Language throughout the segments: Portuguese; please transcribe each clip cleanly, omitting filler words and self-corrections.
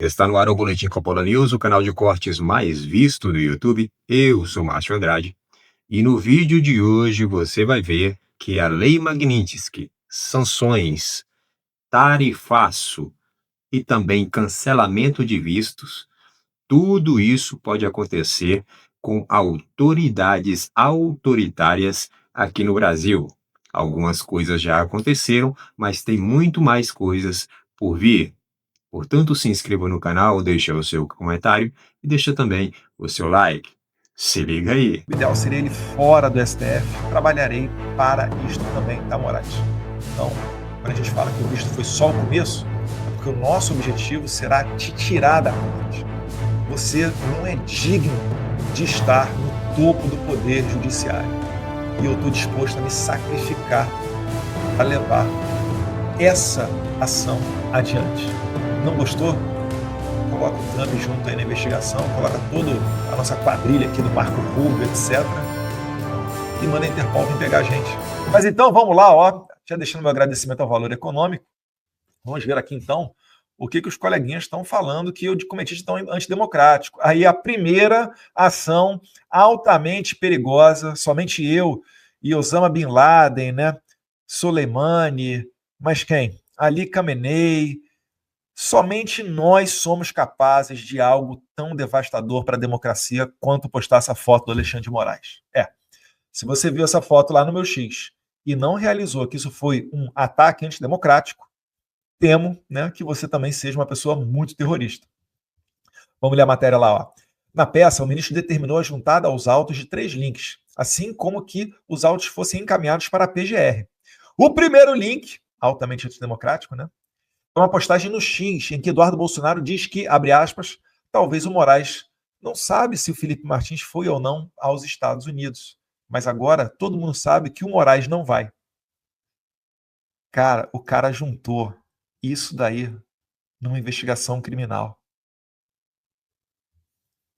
Está no ar o Boletim Coppola News, o canal de cortes mais visto do YouTube. Eu sou Márcio Andrade e no vídeo de hoje você vai ver que a Lei Magnitsky, sanções, tarifaço e também cancelamento de vistos, tudo isso pode acontecer com autoridades autoritárias aqui no Brasil. Algumas coisas já aconteceram, mas tem muito mais coisas por vir. Portanto, se inscreva no canal, deixa o seu comentário e deixa também o seu like. Se liga aí. O ideal seria ele fora do STF. Trabalharei para isto também, tá, Moraes? Então, quando a gente fala que o visto foi só o começo, é porque o nosso objetivo será te tirar da corte. Você não é digno de estar no topo do poder judiciário. E eu estou disposto a me sacrificar para levar essa ação adiante. Não gostou? Coloca o Trump junto aí na investigação, coloca toda a nossa quadrilha aqui do Marco Rubio, etc. E manda a Interpol vir pegar a gente. Mas então, vamos lá, ó. Já deixando meu agradecimento ao Valor Econômico. Vamos ver aqui então o que os coleguinhas estão falando que eu cometi de tão antidemocrático. Aí a primeira ação altamente perigosa, somente eu e Osama Bin Laden, né? Soleimani, mas quem? Ali Khamenei. Somente nós somos capazes de algo tão devastador para a democracia quanto postar essa foto do Alexandre de Moraes. Se você viu essa foto lá no meu X e não realizou que isso foi um ataque antidemocrático, temo, né, que você também seja uma pessoa muito terrorista. Vamos ler a matéria lá, ó. Na peça, o ministro determinou a juntada aos autos de 3 links, assim como que os autos fossem encaminhados para a PGR. O primeiro link, altamente antidemocrático, né, é uma postagem no X, em que Eduardo Bolsonaro diz que, abre aspas, talvez o Moraes não sabe se o Felipe Martins foi ou não aos Estados Unidos. Mas agora todo mundo sabe que o Moraes não vai. Cara, o cara juntou isso daí numa investigação criminal.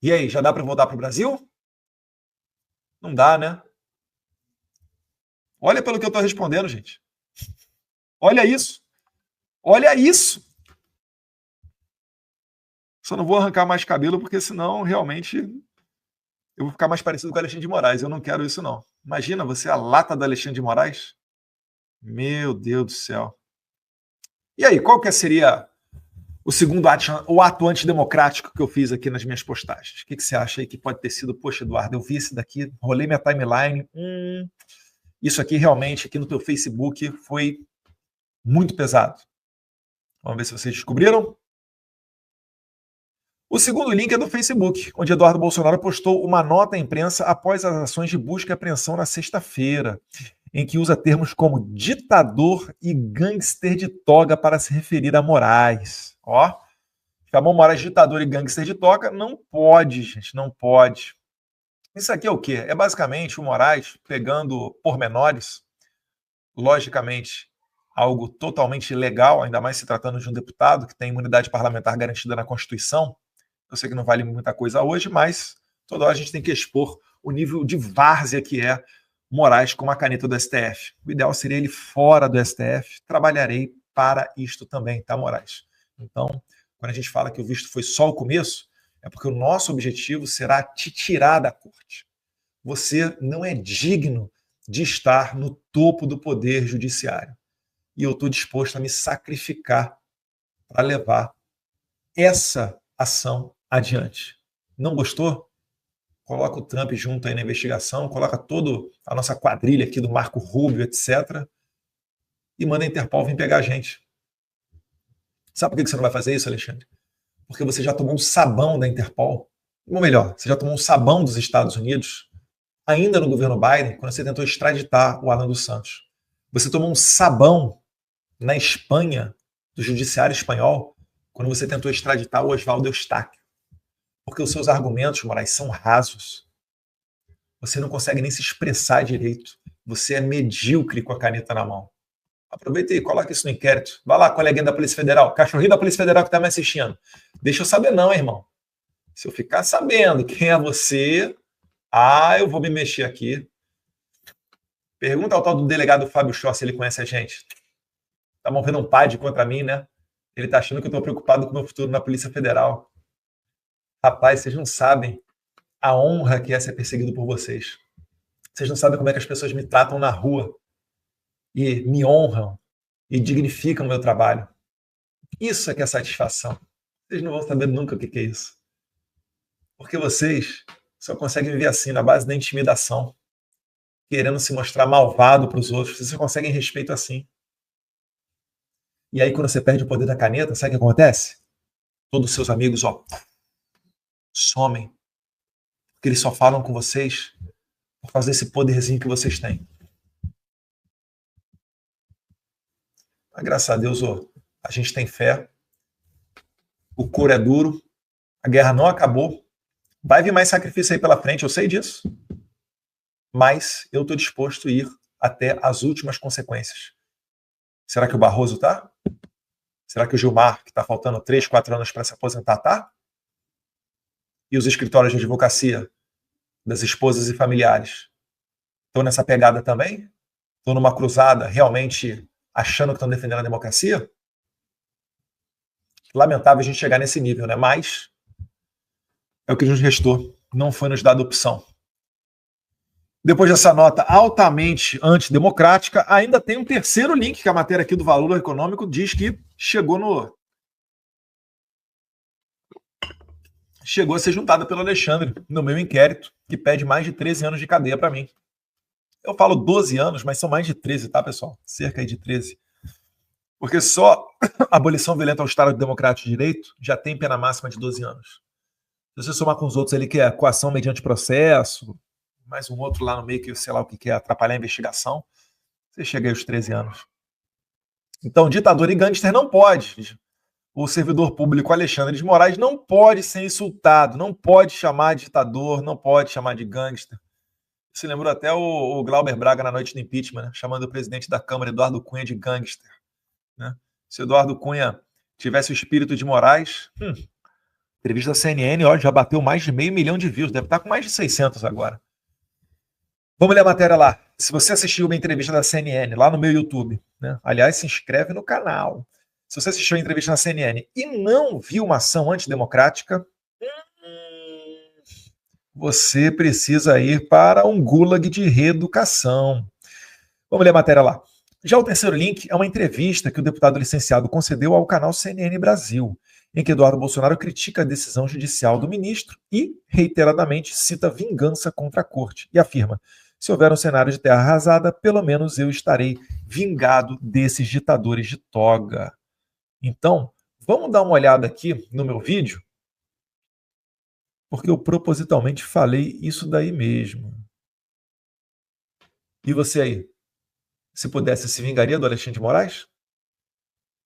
E aí, já dá para voltar para o Brasil? Não dá, né? Olha pelo que eu estou respondendo, gente. Olha isso. Olha isso. Só não vou arrancar mais cabelo, porque senão realmente eu vou ficar mais parecido com o Alexandre de Moraes. Eu não quero isso, não. Imagina você a lata do Alexandre de Moraes. Meu Deus do céu. E aí, qual que seria o segundo ato, o ato antidemocrático que eu fiz aqui nas minhas postagens? O que você acha aí que pode ter sido? Poxa, Eduardo, eu vi esse daqui, rolei minha timeline. Isso aqui realmente, aqui no teu Facebook, foi muito pesado. Vamos ver se vocês descobriram. O segundo link é do Facebook, onde Eduardo Bolsonaro postou uma nota à imprensa após as ações de busca e apreensão na sexta-feira, em que usa termos como ditador e gangster de toga para se referir a Moraes. Ó, chamou Moraes de ditador e gangster de toga? Não pode, gente, não pode. Isso aqui é o quê? É basicamente o Moraes pegando pormenores, logicamente, algo totalmente ilegal, ainda mais se tratando de um deputado que tem imunidade parlamentar garantida na Constituição. Eu sei que não vale muita coisa hoje, mas toda hora a gente tem que expor o nível de várzea que é Moraes com uma caneta do STF. O ideal seria ele fora do STF. Trabalharei para isto também, tá, Moraes? Então, quando a gente fala que o visto foi só o começo, é porque o nosso objetivo será te tirar da corte. Você não é digno de estar no topo do poder judiciário. E eu estou disposto a me sacrificar para levar essa ação adiante. Não gostou? Coloca o Trump junto aí na investigação, coloca toda a nossa quadrilha aqui do Marco Rubio, etc. E manda a Interpol vir pegar a gente. Sabe por que você não vai fazer isso, Alexandre? Porque você já tomou um sabão da Interpol. Ou melhor, você já tomou um sabão dos Estados Unidos, ainda no governo Biden, quando você tentou extraditar o Alan dos Santos. Você tomou um sabão na Espanha, do judiciário espanhol, quando você tentou extraditar o Oswaldo Eustáquio. Porque os seus argumentos, Moraes, são rasos. Você não consegue nem se expressar direito. Você é medíocre com a caneta na mão. Aproveita e coloca isso no inquérito. Vai lá, coleguinha da Polícia Federal, cachorrinho da Polícia Federal que está me assistindo. Deixa eu saber não, irmão. Se eu ficar sabendo quem é você, eu vou me mexer aqui. Pergunta ao tal do delegado Fábio Chó se ele conhece a gente. Tá movendo um PAD contra mim, né? Ele tá achando que eu tô preocupado com o meu futuro na Polícia Federal. Rapaz, vocês não sabem a honra que é ser perseguido por vocês. Vocês não sabem como é que as pessoas me tratam na rua e me honram e dignificam o meu trabalho. Isso é que é satisfação. Vocês não vão saber nunca o que é isso. Porque vocês só conseguem viver assim, na base da intimidação, querendo se mostrar malvado para os outros. Vocês só conseguem respeito assim. E aí, quando você perde o poder da caneta, sabe o que acontece? Todos os seus amigos, ó, somem. Porque eles só falam com vocês por causa desse poderzinho que vocês têm. Mas, graças a Deus, ó, a gente tem fé. O couro é duro. A guerra não acabou. Vai vir mais sacrifício aí pela frente, eu sei disso. Mas eu estou disposto a ir até as últimas consequências. Será que o Barroso tá? Será que o Gilmar, que está faltando 3, 4 anos para se aposentar, tá? E os escritórios de advocacia das esposas e familiares estão nessa pegada também? Estão numa cruzada realmente achando que estão defendendo a democracia? Lamentável a gente chegar nesse nível, né? Mas é o que nos restou. Não foi nos dada opção. Depois dessa nota altamente antidemocrática, ainda tem um terceiro link que a matéria aqui do Valor Econômico diz que chegou a ser juntada pelo Alexandre no meu inquérito, que pede mais de 13 anos de cadeia para mim. Eu falo 12 anos, mas são mais de 13, tá, pessoal? Cerca de 13. Porque só a abolição violenta ao Estado Democrático de Direito já tem pena máxima de 12 anos. Se você somar com os outros ali, que é coação mediante processo, mais um outro lá no meio que, sei lá o que é, atrapalhar a investigação, você chega aí aos 13 anos. Então, ditador e gangster não pode. O servidor público Alexandre de Moraes não pode ser insultado, não pode chamar de ditador, não pode chamar de gangster. Se lembrou até o Glauber Braga na noite do impeachment, né? Chamando o presidente da Câmara, Eduardo Cunha, de gangster. Né? Se Eduardo Cunha tivesse o espírito de Moraes, entrevista da CNN, ó, já bateu mais de 500 mil de views, deve estar com mais de 600 agora. Vamos ler a matéria lá. Se você assistiu uma entrevista da CNN lá no meu YouTube, né? Aliás, se inscreve no canal. Se você assistiu a entrevista na CNN e não viu uma ação antidemocrática, você precisa ir para um gulag de reeducação. Vamos ler a matéria lá. Já o terceiro link é uma entrevista que o deputado licenciado concedeu ao canal CNN Brasil, em que Eduardo Bolsonaro critica a decisão judicial do ministro e, reiteradamente, cita vingança contra a corte e afirma: se houver um cenário de terra arrasada, pelo menos eu estarei vingado desses ditadores de toga. Então, vamos dar uma olhada aqui no meu vídeo, porque eu propositalmente falei isso daí mesmo. E você aí? Se pudesse, se vingaria do Alexandre de Moraes?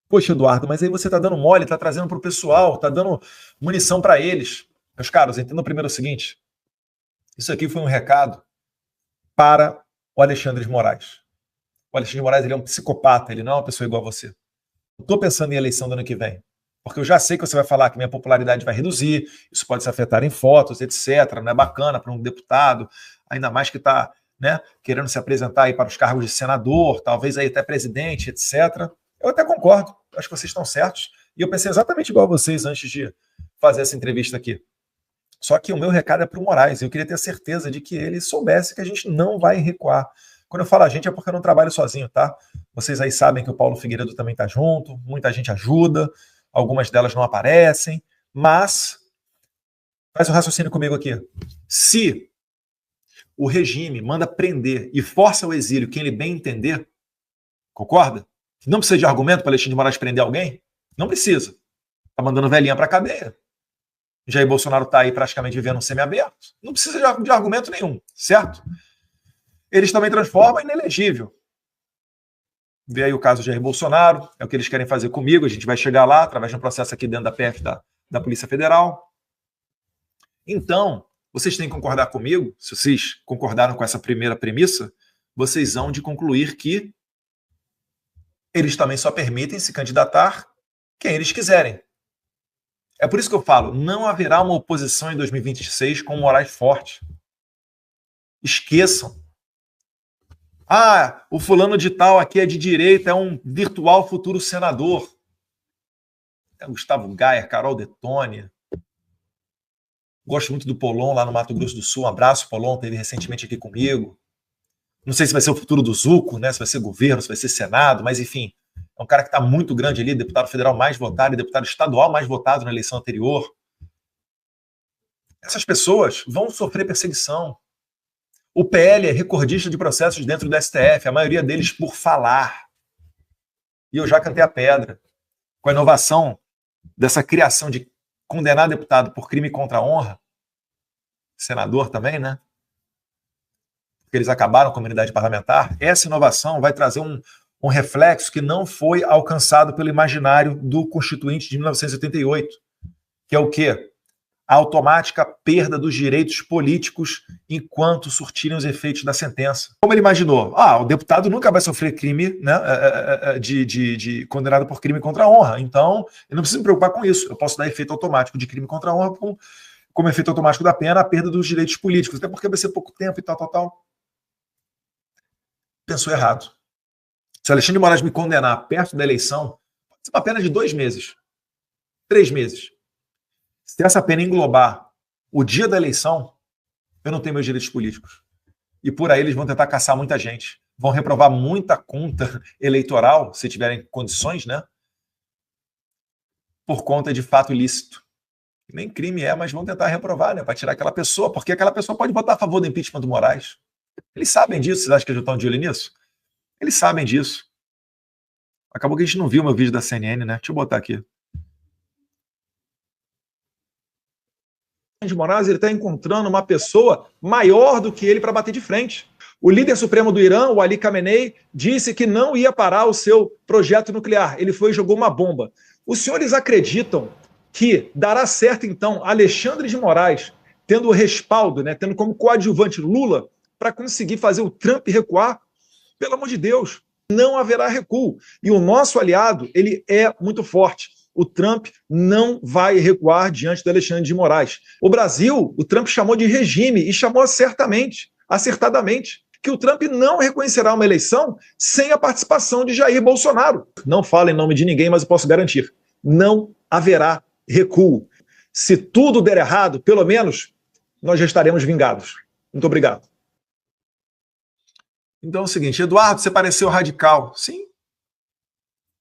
Poxa, Eduardo, mas aí você está dando mole, está trazendo para o pessoal, está dando munição para eles. Meus caros, entendam primeiro o seguinte: isso aqui foi um recado para o Alexandre de Moraes. O Alexandre de Moraes, ele é um psicopata, ele não é uma pessoa igual a você. Não estou pensando em eleição do ano que vem, porque eu já sei que você vai falar que minha popularidade vai reduzir, isso pode se afetar em fotos, etc. Não é bacana para um deputado, ainda mais que está, né, querendo se apresentar aí para os cargos de senador, talvez aí até presidente, etc. Eu até concordo, acho que vocês estão certos, e eu pensei exatamente igual a vocês antes de fazer essa entrevista aqui. Só que o meu recado é para o Moraes, eu queria ter certeza de que ele soubesse que a gente não vai recuar. Quando eu falo a gente é porque eu não trabalho sozinho, tá? Vocês aí sabem que o Paulo Figueiredo também está junto, muita gente ajuda, algumas delas não aparecem, mas faz um raciocínio comigo aqui. Se o regime manda prender e força o exílio quem ele bem entender, concorda? Não precisa de argumento para Alexandre de Moraes prender alguém? Não precisa. Tá mandando velhinha para a cadeia. Jair Bolsonaro está aí praticamente vivendo um semiaberto. Não precisa de argumento nenhum, certo? Eles também transformam em inelegível. Vê aí o caso de Jair Bolsonaro, é o que eles querem fazer comigo, a gente vai chegar lá, através de um processo aqui dentro da PF, da Polícia Federal. Então, vocês têm que concordar comigo, se vocês concordaram com essa primeira premissa, vocês vão de concluir que eles também só permitem se candidatar quem eles quiserem. É por isso que eu falo, não haverá uma oposição em 2026 com Moraes forte. Esqueçam. Ah, o fulano de tal aqui é de direita, é um virtual futuro senador. Gustavo Gaia, Carol Detone. Gosto muito do Polon lá no Mato Grosso do Sul. Um abraço, Polon, esteve recentemente aqui comigo. Não sei se vai ser o futuro do Zuco, né? Se vai ser governo, se vai ser Senado, mas enfim, é um cara que está muito grande ali, deputado federal mais votado e deputado estadual mais votado na eleição anterior. Essas pessoas vão sofrer perseguição. O PL é recordista de processos dentro do STF, a maioria deles por falar. E eu já cantei a pedra. Com a inovação dessa criação de condenar deputado por crime contra a honra, senador também, né? Porque eles acabaram com a imunidade parlamentar, essa inovação vai trazer um reflexo que não foi alcançado pelo imaginário do Constituinte de 1988, que é o quê? A automática perda dos direitos políticos enquanto surtirem os efeitos da sentença. Como ele imaginou? O deputado nunca vai sofrer crime, né, de condenado por crime contra a honra, então eu não preciso me preocupar com isso, eu posso dar efeito automático de crime contra a honra como efeito automático da pena a perda dos direitos políticos, até porque vai ser pouco tempo e tal. Pensou errado. Se o Alexandre de Moraes me condenar perto da eleição, pode ser uma pena de 2 meses, 3 meses. Se essa pena englobar o dia da eleição, eu não tenho meus direitos políticos. E por aí eles vão tentar caçar muita gente. Vão reprovar muita conta eleitoral, se tiverem condições, né? Por conta de fato ilícito. Nem crime é, mas vão tentar reprovar, né? Para tirar aquela pessoa, porque aquela pessoa pode votar a favor do impeachment do Moraes. Eles sabem disso, vocês acham que eles estão de olho nisso? Eles sabem disso. Acabou que a gente não viu o meu vídeo da CNN, né? Deixa eu botar aqui. De Moraes, ele está encontrando uma pessoa maior do que ele para bater de frente. O líder supremo do Irã, o Ali Khamenei, disse que não ia parar o seu projeto nuclear. Ele foi e jogou uma bomba. Os senhores acreditam que dará certo, então, Alexandre de Moraes, tendo o respaldo, né, tendo como coadjuvante Lula, para conseguir fazer o Trump recuar? Pelo amor de Deus, não haverá recuo. E o nosso aliado, ele é muito forte. O Trump não vai recuar diante do Alexandre de Moraes. O Brasil, o Trump chamou de regime e chamou acertadamente, que o Trump não reconhecerá uma eleição sem a participação de Jair Bolsonaro. Não falo em nome de ninguém, mas eu posso garantir, não haverá recuo. Se tudo der errado, pelo menos, nós já estaremos vingados. Muito obrigado. Então é o seguinte, Eduardo, você pareceu radical. Sim.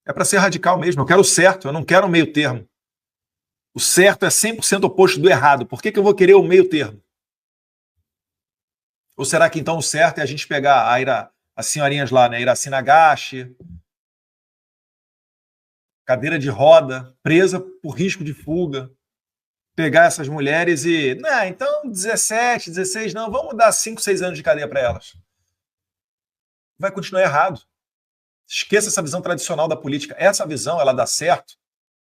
É para ser radical mesmo. Eu quero o certo, eu não quero o meio termo. O certo é 100% oposto do errado. Por que eu vou querer o meio termo? Ou será que então o certo é a gente pegar as senhorinhas lá, né? Iraci Nagashi, cadeira de roda, presa por risco de fuga, pegar essas mulheres e... Não, então 17, 16, não, vamos dar 5, 6 anos de cadeia para elas. Vai continuar errado. Esqueça essa visão tradicional da política. Essa visão, ela dá certo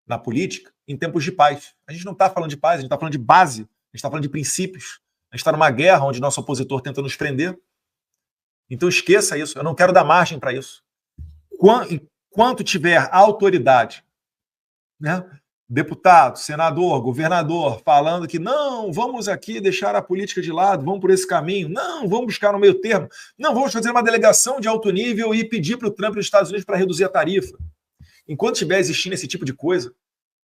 na política em tempos de paz. A gente não está falando de paz, a gente está falando de base, a gente está falando de princípios. A gente está numa guerra onde nosso opositor tenta nos prender. Então esqueça isso, eu não quero dar margem para isso. Enquanto tiver autoridade, né? Deputado, senador, governador, falando que não, vamos aqui deixar a política de lado, vamos por esse caminho, não, vamos buscar no meio termo, não, vamos fazer uma delegação de alto nível e pedir para o Trump e os Estados Unidos para reduzir a tarifa. Enquanto estiver existindo esse tipo de coisa,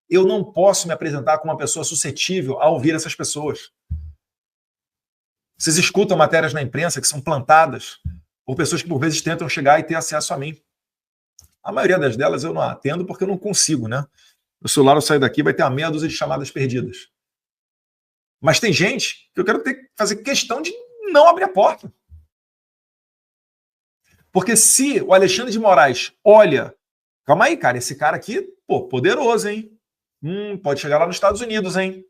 eu não posso me apresentar como uma pessoa suscetível a ouvir essas pessoas. Vocês escutam matérias na imprensa que são plantadas por pessoas que por vezes tentam chegar e ter acesso a mim. A maioria das delas eu não atendo porque eu não consigo, né? O celular, eu saio daqui, vai ter uma meia dúzia de chamadas perdidas. Mas tem gente que eu quero fazer questão de não abrir a porta. Porque se o Alexandre de Moraes olha... Calma aí, cara, esse cara aqui, pô, poderoso, hein? Pode chegar lá nos Estados Unidos, hein?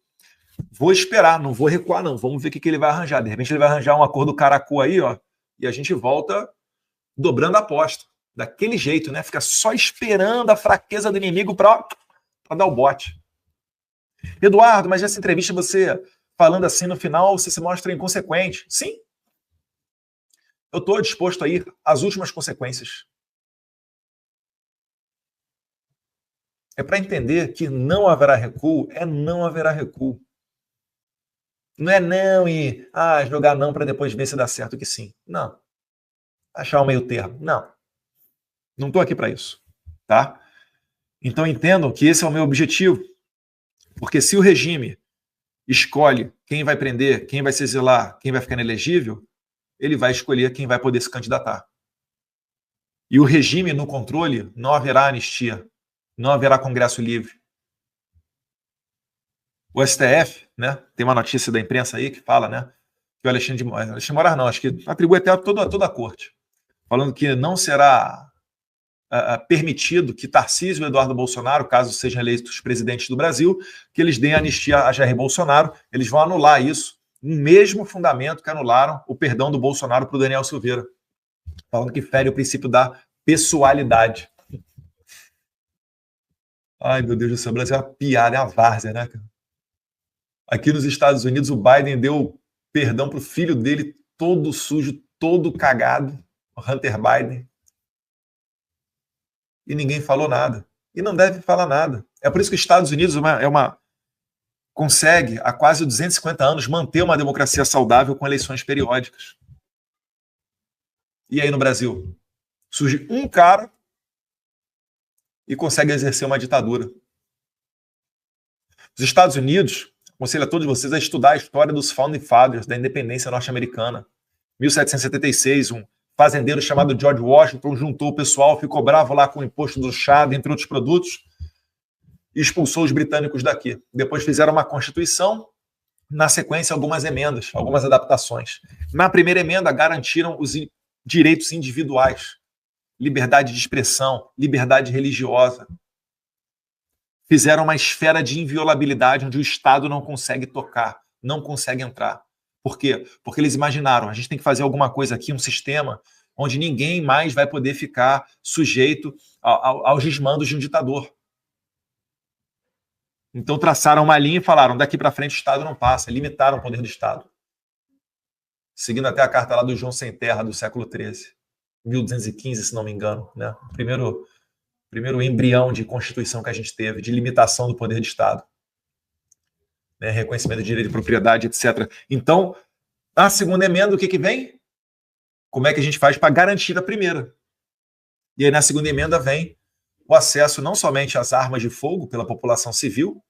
Vou esperar, não vou recuar, não. Vamos ver o que ele vai arranjar. De repente ele vai arranjar um acordo caracu aí, ó, e a gente volta dobrando a aposta. Daquele jeito, né? Fica só esperando a fraqueza do inimigo para dar o bote. Eduardo, mas nessa entrevista você falando assim no final, você se mostra inconsequente. Sim. Eu estou disposto a ir às últimas consequências. É para entender que não haverá recuo, não haverá recuo. Não é não e jogar não para depois ver se dá certo que sim. Não. Achar um meio termo. Não. Não estou aqui para isso. Tá? Então entendam que esse é o meu objetivo, porque se o regime escolhe quem vai prender, quem vai se exilar, quem vai ficar inelegível, ele vai escolher quem vai poder se candidatar. E o regime no controle, não haverá anistia, não haverá Congresso livre. O STF, né, tem uma notícia da imprensa aí que fala, né, que o Alexandre de Moraes não, acho que atribui até toda a corte, falando que não será permitido que Tarcísio e Eduardo Bolsonaro, caso sejam eleitos presidentes do Brasil, que eles deem anistia a Jair Bolsonaro, eles vão anular isso, no mesmo fundamento que anularam o perdão do Bolsonaro para o Daniel Silveira, falando que fere o princípio da pessoalidade. Ai, meu Deus do céu, o Brasil é uma piada, é uma várzea, né, cara? Aqui nos Estados Unidos, o Biden deu perdão para o filho dele, todo sujo, todo cagado, o Hunter Biden. E ninguém falou nada. E não deve falar nada. É por isso que os Estados Unidos consegue, há quase 250 anos, manter uma democracia saudável com eleições periódicas. E aí no Brasil? Surge um cara e consegue exercer uma ditadura. Os Estados Unidos, aconselho a todos vocês a estudar a história dos Founding Fathers, da independência norte-americana. 1776, um fazendeiro chamado George Washington juntou o pessoal, ficou bravo lá com o imposto do chá, entre outros produtos, e expulsou os britânicos daqui. Depois fizeram uma constituição, na sequência algumas emendas, algumas adaptações. Na primeira emenda garantiram os direitos individuais, liberdade de expressão, liberdade religiosa. Fizeram uma esfera de inviolabilidade onde o Estado não consegue tocar, não consegue entrar. Por quê? Porque eles imaginaram, a gente tem que fazer alguma coisa aqui, um sistema onde ninguém mais vai poder ficar sujeito aos desmandos de um ditador. Então traçaram uma linha e falaram, daqui para frente o Estado não passa, limitaram o poder do Estado. Seguindo até a carta lá do João Sem Terra, do século XIII, 1215, se não me engano, né? Primeiro embrião de Constituição que a gente teve, de limitação do poder de Estado. Né, reconhecimento de direito de propriedade, etc. Então, a segunda emenda, o que vem? Como é que a gente faz para garantir a primeira? E aí, na segunda emenda, vem o acesso não somente às armas de fogo pela população civil,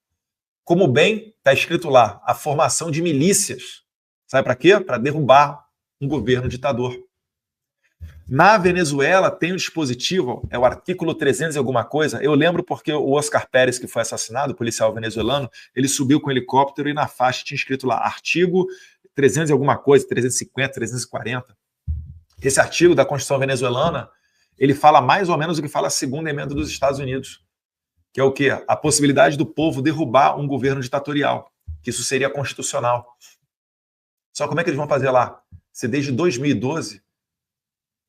como bem está escrito lá, a formação de milícias. Sabe para quê? Para derrubar um governo ditador. Na Venezuela tem um dispositivo, é o artículo 300 e alguma coisa, eu lembro porque o Oscar Pérez, que foi assassinado, o policial venezuelano, ele subiu com um helicóptero e na faixa tinha escrito lá, artigo 300 e alguma coisa, 350, 340. Esse artigo da Constituição venezuelana, ele fala mais ou menos o que fala a segunda emenda dos Estados Unidos, que é o quê? A possibilidade do povo derrubar um governo ditatorial, que isso seria constitucional. Só como é que eles vão fazer lá? Se desde 2012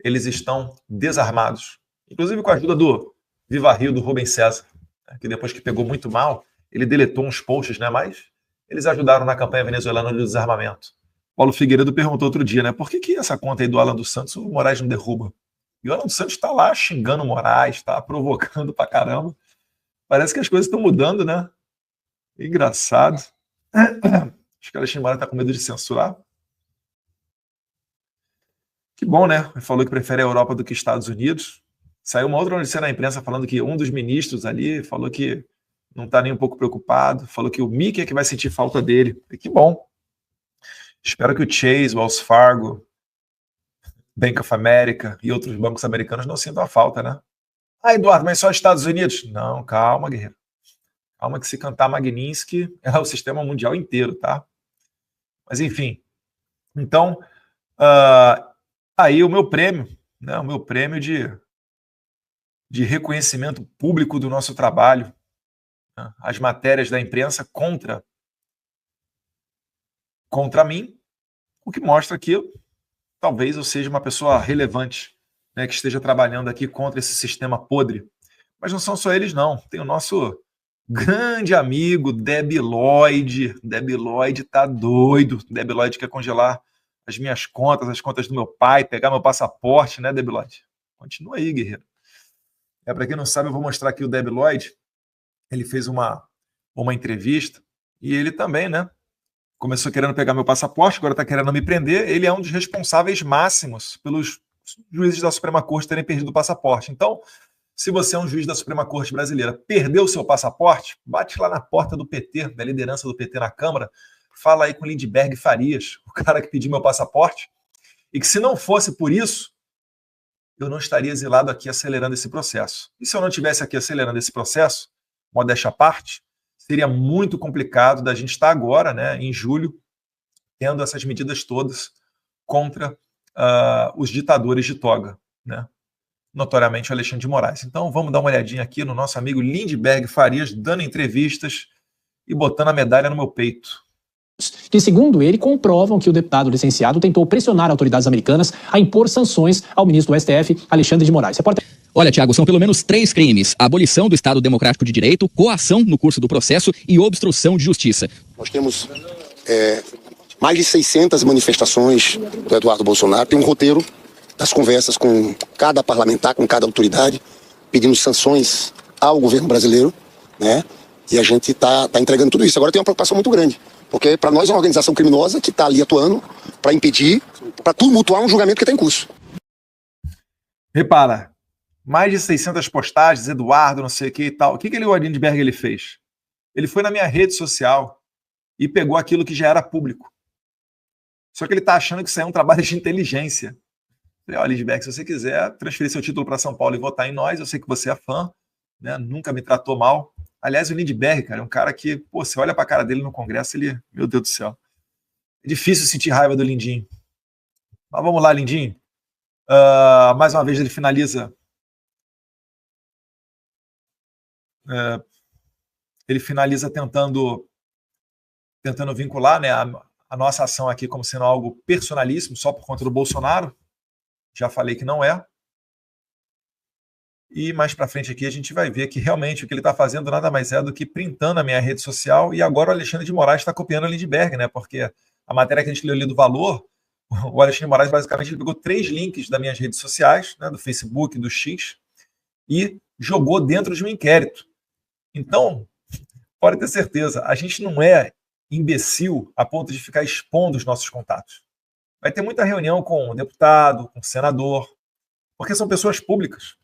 eles estão desarmados. Inclusive com a ajuda do Viva Rio, do Rubem César, que depois que pegou muito mal, ele deletou uns posts, né? Mas eles ajudaram na campanha venezuelana de desarmamento. Paulo Figueiredo perguntou outro dia, né? Por que essa conta aí do Alan dos Santos o Moraes não derruba? E o Alan dos Santos está lá xingando o Moraes, está provocando pra caramba. Parece que as coisas estão mudando, né? Engraçado. Acho que o Alexandre Moraes está com medo de censurar. Que bom, né? Ele falou que prefere a Europa do que Estados Unidos. Saiu uma outra notícia na imprensa falando que um dos ministros ali falou que não está nem um pouco preocupado, falou que o Mickey é que vai sentir falta dele. E que bom. Espero que o Chase, o Wells Fargo, Bank of America e outros bancos americanos não sintam a falta, né? Ah, Eduardo, mas só Estados Unidos? Não, calma, guerreiro. Calma que se cantar Magnitsky é o sistema mundial inteiro, tá? Mas enfim. Então, aí o meu prêmio, né, o meu prêmio de reconhecimento público do nosso trabalho, né, as matérias da imprensa contra mim, o que mostra que talvez eu seja uma pessoa relevante, né, que esteja trabalhando aqui contra esse sistema podre. Mas não são só eles, não. Tem o nosso grande amigo Debi Lloyd. Debi Lloyd tá doido. Debi Lloyd quer congelar as minhas contas, as contas do meu pai, pegar meu passaporte, né, Debi Lloyd? Continua aí, guerreiro. Para quem não sabe, eu vou mostrar aqui o Debi Lloyd. Ele fez uma entrevista e ele também, né, começou querendo pegar meu passaporte, agora está querendo me prender. Ele é um dos responsáveis máximos pelos juízes da Suprema Corte terem perdido o passaporte. Então, Se você é um juiz da Suprema Corte Brasileira, perdeu o seu passaporte, bate lá na porta do PT, da liderança do PT na Câmara, fala aí com Lindbergh Farias, o cara que pediu meu passaporte, e que se não fosse por isso, eu não estaria exilado aqui acelerando esse processo. E se eu não estivesse aqui acelerando esse processo, modéstia à parte, seria muito complicado da gente estar agora, né, em julho, tendo essas medidas todas contra os ditadores de toga, né? Notoriamente o Alexandre de Moraes. Então vamos dar uma olhadinha aqui no nosso amigo Lindbergh Farias dando entrevistas e botando a medalha no meu peito. Que, segundo ele, comprovam que o deputado licenciado tentou pressionar autoridades americanas a impor sanções ao ministro do STF, Alexandre de Moraes. Olha, Tiago, são pelo menos 3 crimes: abolição do Estado Democrático de Direito, coação no curso do processo e obstrução de justiça. Nós temos mais de 600 manifestações do Eduardo Bolsonaro. Tem um roteiro das conversas com cada parlamentar, com cada autoridade, pedindo sanções ao governo brasileiro, né? E a gente está entregando tudo isso. Agora tem uma preocupação muito grande, porque para nós é uma organização criminosa que está ali atuando para impedir, para tumultuar um julgamento que está em curso. Repara, mais de 600 postagens, Eduardo, não sei o que e tal. O que o Lindbergh ele fez? Ele foi na minha rede social e pegou aquilo que já era público. Só que ele está achando que isso é um trabalho de inteligência. Falei, olha, Lindbergh, se você quiser transferir seu título para São Paulo e votar em nós, eu sei que você é fã, né? Nunca me tratou mal. Aliás, o Lindbergh, cara, é um cara que, pô, você olha para a cara dele no Congresso, ele, meu Deus do céu. É difícil sentir raiva do Lindinho. Mas vamos lá, Lindinho. Mais uma vez ele finaliza. Ele finaliza tentando vincular, né, a nossa ação aqui como sendo algo personalíssimo, só por conta do Bolsonaro. Já falei que não é. E mais para frente aqui a gente vai ver que realmente o que ele está fazendo nada mais é do que printando a minha rede social, e agora o Alexandre de Moraes está copiando o Lindbergh, né? Porque a matéria que a gente leu ali do Valor, o Alexandre de Moraes basicamente ele pegou 3 links das minhas redes sociais, né, do Facebook, do X, e jogou dentro de um inquérito. Então, pode ter certeza, a gente não é imbecil a ponto de ficar expondo os nossos contatos. Vai ter muita reunião com o deputado, com o senador, porque são pessoas públicas.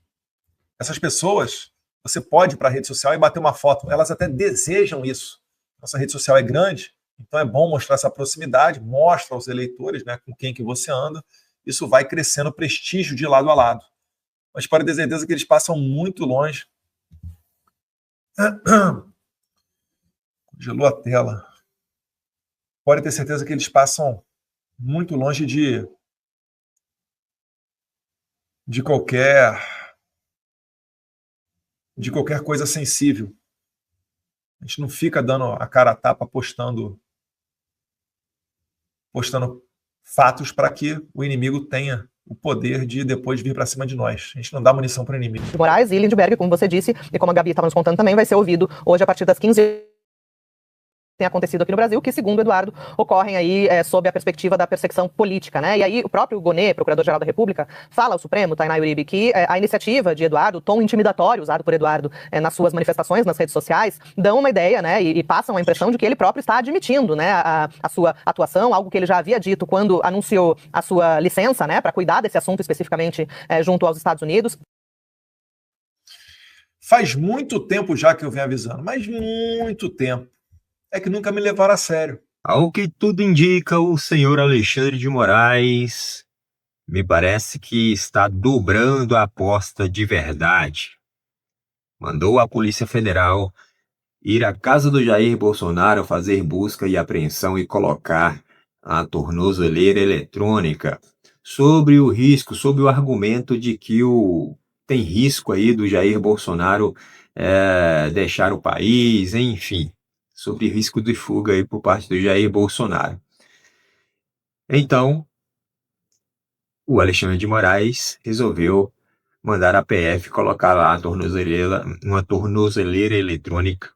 Essas pessoas, você pode ir para a rede social e bater uma foto. Elas até desejam isso. Nossa rede social é grande, então é bom mostrar essa proximidade, mostra aos eleitores, né, com quem que você anda. Isso vai crescendo o prestígio de lado a lado. Mas pode ter certeza que eles passam muito longe. Congelou a tela. Pode ter certeza que eles passam muito longe de qualquer coisa sensível. A gente não fica dando a cara a tapa postando fatos para que o inimigo tenha o poder de depois vir para cima de nós. A gente não dá munição para o inimigo. Moraes e Lindbergh, como você disse, e como a Gabi estava nos contando também, vai ser ouvido hoje a partir das 15 tem acontecido aqui no Brasil, que, segundo Eduardo, ocorrem aí sob a perspectiva da perseguição política, né? E aí o próprio Gonê, Procurador-Geral da República, fala ao Supremo, Tainá Uribe, que a iniciativa de Eduardo, o tom intimidatório usado por Eduardo nas suas manifestações nas redes sociais, dão uma ideia, né? E passam a impressão de que ele próprio está admitindo, né, a sua atuação, algo que ele já havia dito quando anunciou a sua licença, né, para cuidar desse assunto especificamente junto aos Estados Unidos. Faz muito tempo já que eu venho avisando, mas muito tempo. É que nunca me levaram a sério. Ao que tudo indica, o senhor Alexandre de Moraes me parece que está dobrando a aposta de verdade. Mandou a Polícia Federal ir à casa do Jair Bolsonaro fazer busca e apreensão e colocar a tornozeleira eletrônica sobre o risco, sob o argumento de que tem risco aí do Jair Bolsonaro deixar o país, enfim, sobre risco de fuga aí por parte do Jair Bolsonaro. Então, o Alexandre de Moraes resolveu mandar a PF colocar lá uma tornozeleira eletrônica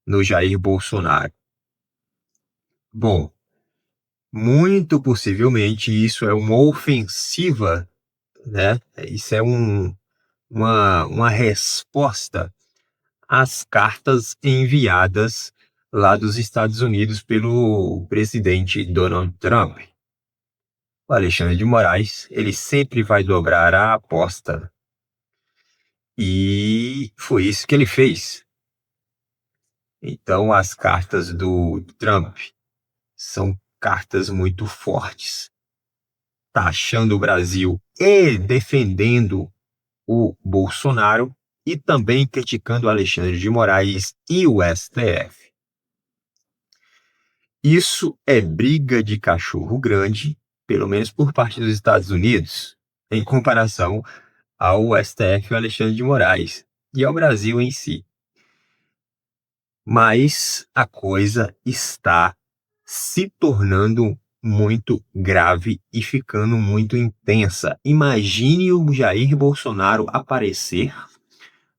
no Jair Bolsonaro. Bom, muito possivelmente isso é uma ofensiva, né? Isso é uma resposta às cartas enviadas lá dos Estados Unidos pelo presidente Donald Trump. O Alexandre de Moraes, ele sempre vai dobrar a aposta. E foi isso que ele fez. Então, as cartas do Trump são cartas muito fortes, taxando o Brasil e defendendo o Bolsonaro e também criticando o Alexandre de Moraes e o STF. Isso é briga de cachorro grande, pelo menos por parte dos Estados Unidos, em comparação ao STF e ao Alexandre de Moraes e ao Brasil em si. Mas a coisa está se tornando muito grave e ficando muito intensa. Imagine o Jair Bolsonaro aparecer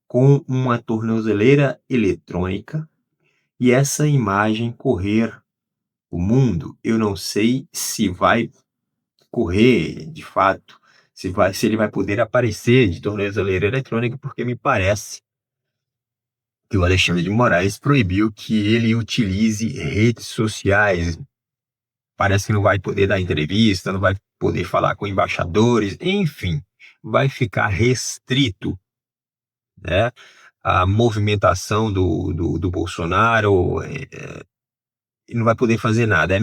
com uma tornozeleira eletrônica e essa imagem correr o mundo. Eu não sei se vai correr de fato, se ele vai poder aparecer de tornozeleira eletrônica, porque me parece que o Alexandre de Moraes proibiu que ele utilize redes sociais. Parece que não vai poder dar entrevista, não vai poder falar com embaixadores, enfim, vai ficar restrito, né? A movimentação do Bolsonaro, não vai poder fazer nada.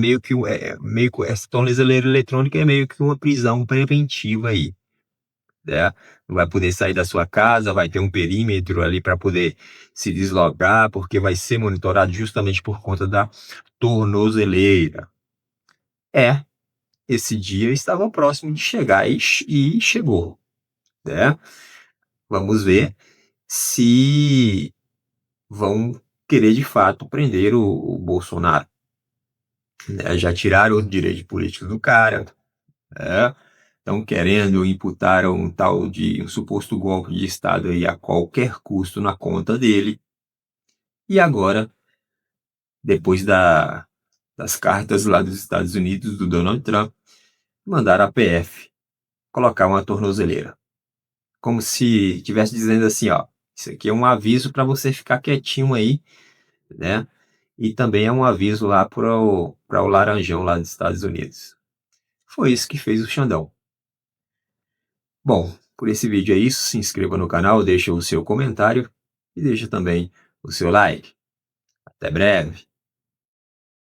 Essa tornozeleira eletrônica é meio que uma prisão preventiva aí, né? Não vai poder sair da sua casa, vai ter um perímetro ali para poder se deslocar, porque vai ser monitorado justamente por conta da tornozeleira. Esse dia estava próximo de chegar e chegou, né? Vamos ver se vão querer de fato prender o Bolsonaro, né? Já tiraram o direito político do cara, né? Estão querendo imputar um tal de um suposto golpe de Estado aí a qualquer custo na conta dele. E agora, depois das cartas lá dos Estados Unidos do Donald Trump, mandaram a PF colocar uma tornozeleira. Como se estivesse dizendo assim, ó, isso aqui é um aviso para você ficar quietinho aí, né? E também é um aviso lá para o Laranjão lá dos Estados Unidos. Foi isso que fez o Xandão. Bom, por esse vídeo é isso. Se inscreva no canal, deixa o seu comentário e deixa também o seu like. Até breve.